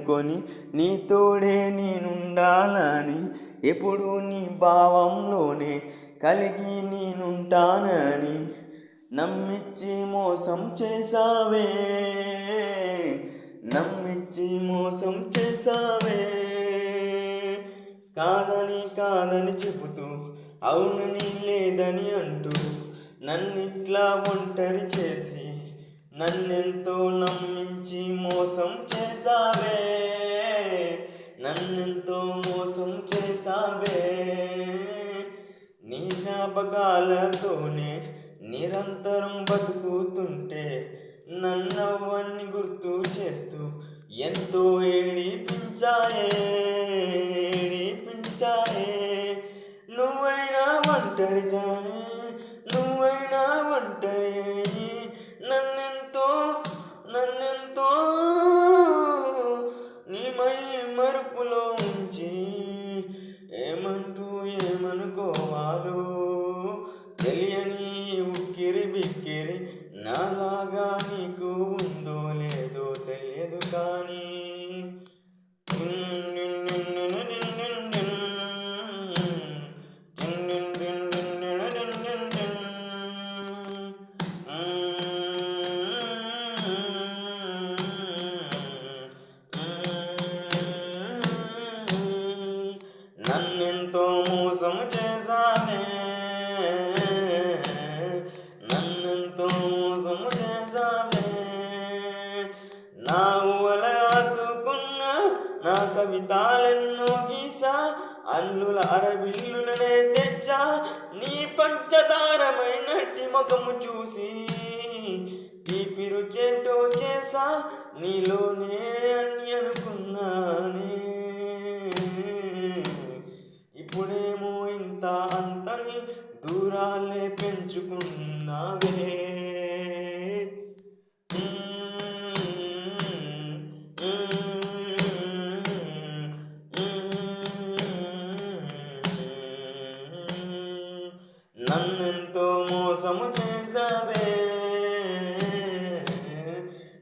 పెట్టుకొని నీతోడే నేనుండాలని ఎప్పుడు నీ భావంలోనే కలిగి నేనుంటానని నమ్మిచ్చి మోసం చేసావే, నమ్మిచ్చి మోసం చేసావే. కాదని కాదని చెబుతూ అవునని లేదని అంటూ నన్నిట్లా ఒంటరి చేసి నన్నెంతో నమ్మించి మోసం చేసావే, నన్నెంతో మోసం చేసావే. నీ జ్ఞాపకాలతోనే నిరంతరం బతుకుతుంటే నన్నవన్నీ గుర్తు చేస్తూ ఎంతో ఏడిపించాయే, ఏడిపించాయే. నువ్వైనా ఒంటరి దానే, నువ్వైనా ఒంటరి అయి నన్నెంతో నన్నెంతో నీ మరుపులో ఉంచి ఏమంటూ ఏమనుకోవాలో తెలియని ఉక్కిరి బిక్కిరి నాలాగా నీకు ఉందో లేదో తెలియదు కానీ నన్నెంతో మోసం చేసావే, నన్నెంతో మోసం చేసావే. నా ఊవల రాసుకున్న నా కవితాలెన్నో గీసా అల్లుల అరవిల్లులనే తెచ్చా నీ పంచదారమైనట్టి ముఖము చూసి తీపి రుచేంటో చేసా నీలోనే అని అనుకున్నానే. ఇప్పుడేమో ఇంత అంతని దూరాలే పెంచుకున్నావే. నన్నెంతో మోసము చేసావే,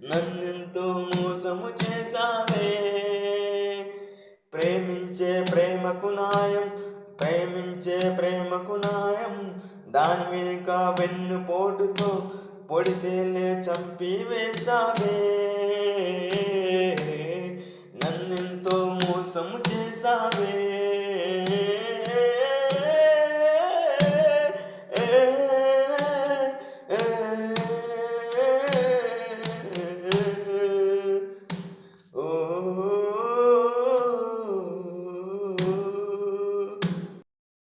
నన్నెంతో మోసము చేసావే. ప్రేమించే ప్రేమకు న్యాయం, ప్రేమించే ప్రేమకు న్యాయం దాని వెనుక వెన్నుపోటుతో పొడిసేలే చంపి వేసావే. నన్నెంతో మోసము చేసావే.